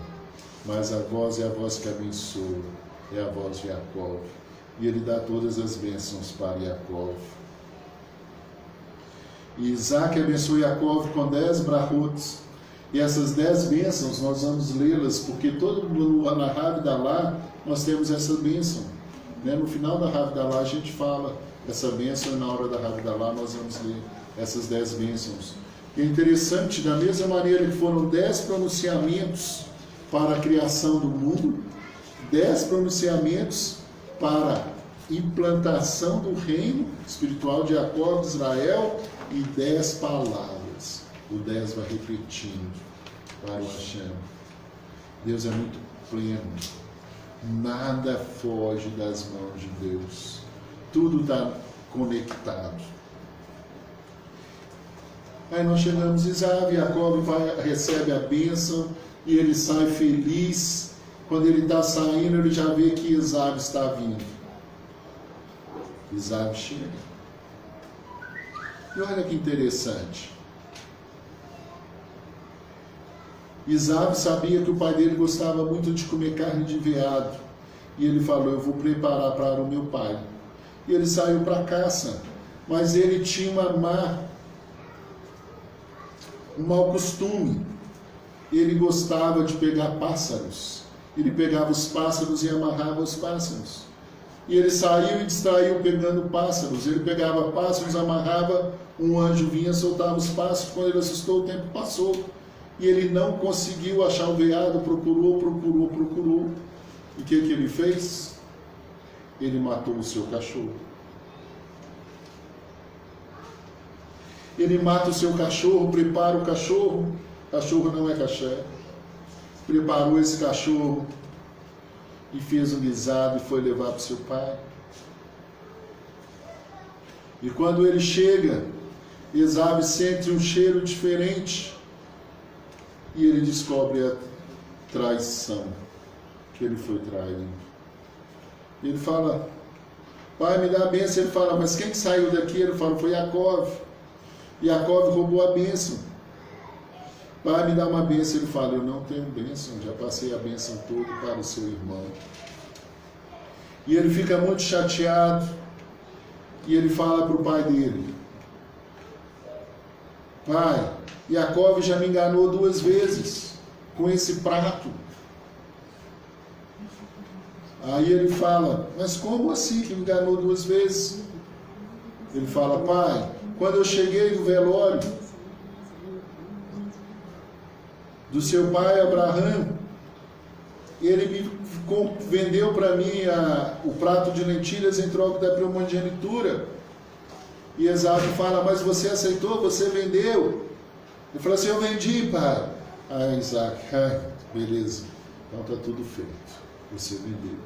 mas a voz é a voz que abençoa, é a voz de Jacó. E ele dá todas as bênçãos para Jacó. E Isaac abençoou Jacó com 10 brachot. E essas 10 bênçãos nós vamos lê-las, porque todo mundo na Havdalah nós temos essa bênção. No final da Havdalah a gente fala essa bênção, e na hora da Havdalah nós vamos ler essas 10 bênçãos. E é interessante, da mesma maneira que foram 10 pronunciamentos para a criação do mundo, 10 pronunciamentos para a implantação do reino espiritual de Jacó, de Israel, e 10 palavras. O 10 vai repetindo para o Hashem. Deus é muito pleno. Nada foge das mãos de Deus. Tudo está conectado. Aí nós chegamos a Isaac, Jacó recebe a bênção e ele sai feliz. Quando ele está saindo, ele já vê que Isaac está vindo. Isaac chega. E olha que interessante. Isaac sabia que o pai dele gostava muito de comer carne de veado. E ele falou: eu vou preparar para o meu pai. E ele saiu para a caça. Mas ele tinha um mau costume. Ele gostava de pegar pássaros. Ele pegava os pássaros e amarrava os pássaros. E ele saiu e distraiu pegando pássaros. Ele pegava pássaros, amarrava, um anjo vinha, soltava os pássaros. Quando ele assustou, o tempo passou. E ele não conseguiu achar o veado, procurou. E o que ele fez? Ele matou o seu cachorro. Ele mata o seu cachorro, prepara o cachorro não é caché. Preparou esse cachorro e fez um guisado e foi levar para o seu pai. E quando ele chega, Esaú sente um cheiro diferente e ele descobre a traição, que ele foi traído. Ele fala: pai, me dá a bênção. Ele fala: mas quem saiu daqui? Ele fala: foi Jacó. Jacó roubou a bênção. Pai, me dá uma bênção. Ele fala: eu não tenho bênção, já passei a bênção toda para o seu irmão. E ele fica muito chateado. E ele fala para o pai dele: pai, Jacó já me enganou 2 vezes com esse prato. Aí ele fala: mas como assim que me enganou 2 vezes? Ele fala: pai, quando eu cheguei do velório do seu pai Abraão, ele vendeu para mim o prato de lentilhas em troca da primogenitura. E Esaú fala: mas você aceitou? Você vendeu? Ele fala assim: eu vendi, pai. Ah, Isaac, beleza, então está tudo feito, você vendeu.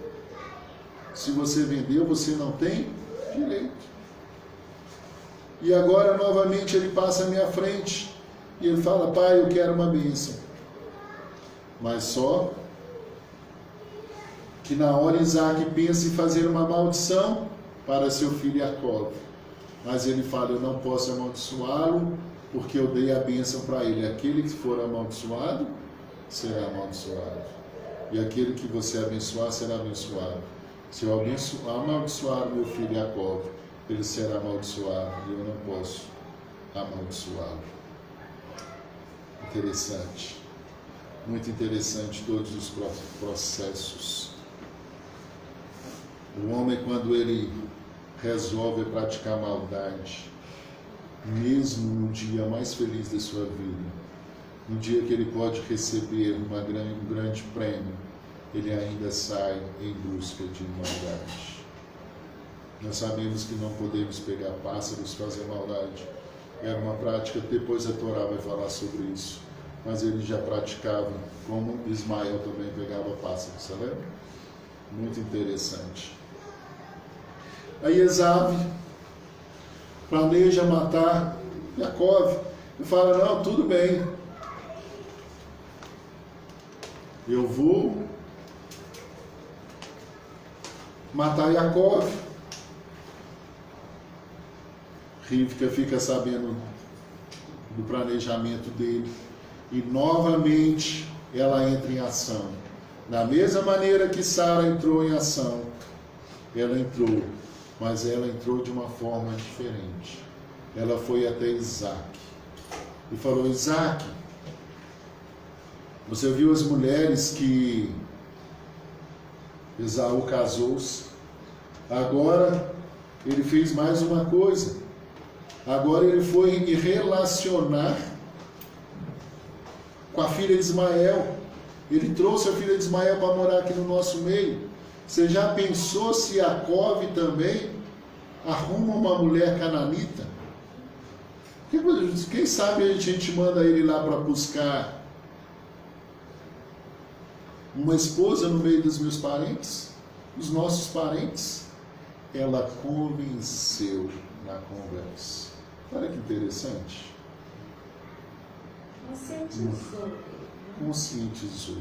Se você vendeu, você não tem direito. E agora novamente ele passa à minha frente e ele fala: pai, eu quero uma bênção. Mas só que na hora Isaac pensa em fazer uma maldição para seu filho Jacó. Mas ele fala: eu não posso amaldiçoá-lo, porque eu dei a bênção para ele. Aquele que for amaldiçoado, será amaldiçoado. E aquele que você abençoar, será abençoado. Se eu amaldiçoar meu filho Jacó, ele será amaldiçoado, e eu não posso amaldiçoá-lo. Interessante. Muito interessante todos os processos. O homem, quando ele resolve praticar maldade, mesmo no dia mais feliz da sua vida, no dia que ele pode receber um grande prêmio, ele ainda sai em busca de maldade. Nós sabemos que não podemos pegar pássaros e fazer maldade. Era uma prática, depois a Torá vai falar sobre isso. Mas ele já praticava, como Ismael também pegava pássaros, você lembra? Muito interessante. Aí Esaú planeja matar Jacó e fala: não, tudo bem, eu vou matar Jacó. Rivka fica sabendo do planejamento dele e novamente ela entra em ação. Da mesma maneira que Sara entrou em ação, ela entrou, mas ela entrou de uma forma diferente. Ela foi até Isaac e falou: Isaac, você viu as mulheres que Esaú casou-se? Agora ele fez mais uma coisa. Agora ele foi relacionar com a filha de Ismael. Ele trouxe a filha de Ismael para morar aqui no nosso meio. Você já pensou se Jacó também arruma uma mulher cananita? Quem sabe a gente manda ele lá para buscar uma esposa no meio dos meus parentes, dos nossos parentes? Ela convenceu na conversa. Olha que interessante. Conscientizou.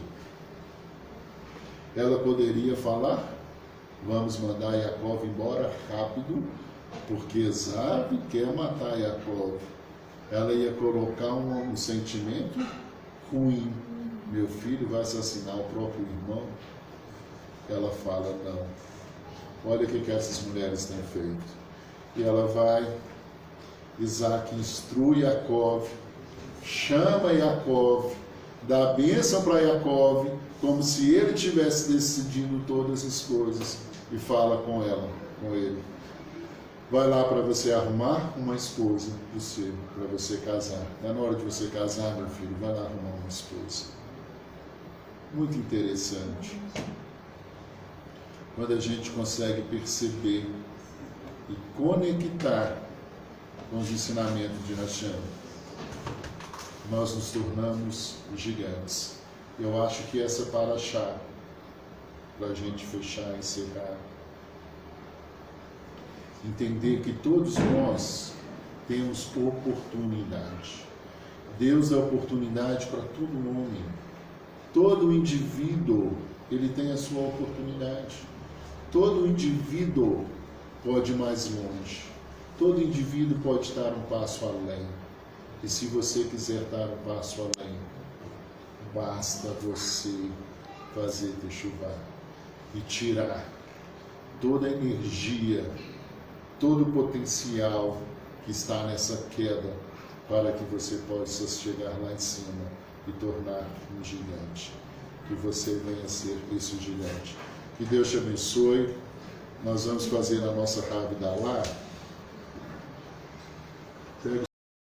Ela poderia falar: vamos mandar Jacó embora rápido, porque Esaú quer matar Jacó. Ela ia colocar um sentimento ruim: meu filho vai assassinar o próprio irmão. Ela fala: não. Olha o que essas mulheres têm feito. E ela vai, Isaac instrui Jacó, chama Jacó, dá a bênção para Jacó, como se ele tivesse decidindo todas as coisas, e fala com ele: vai lá para você arrumar uma esposa para você casar. Está na hora de você casar, meu filho, vai lá arrumar uma esposa. Muito interessante. Quando a gente consegue perceber e conectar com os ensinamentos de Hashem, nós nos tornamos gigantes. Eu acho que essa paraxá para a gente fechar e encerrar. Entender que todos nós temos oportunidade. Deus dá oportunidade para todo homem. Todo indivíduo, ele tem a sua oportunidade. Todo indivíduo pode ir mais longe. Todo indivíduo pode dar um passo além. E se você quiser dar um passo além, basta você fazer techuvá e tirar toda a energia, todo o potencial que está nessa queda, para que você possa chegar lá em cima e tornar um gigante. Que você venha a ser esse gigante. Que Deus te abençoe. Nós vamos fazer a nossa Ravidalá.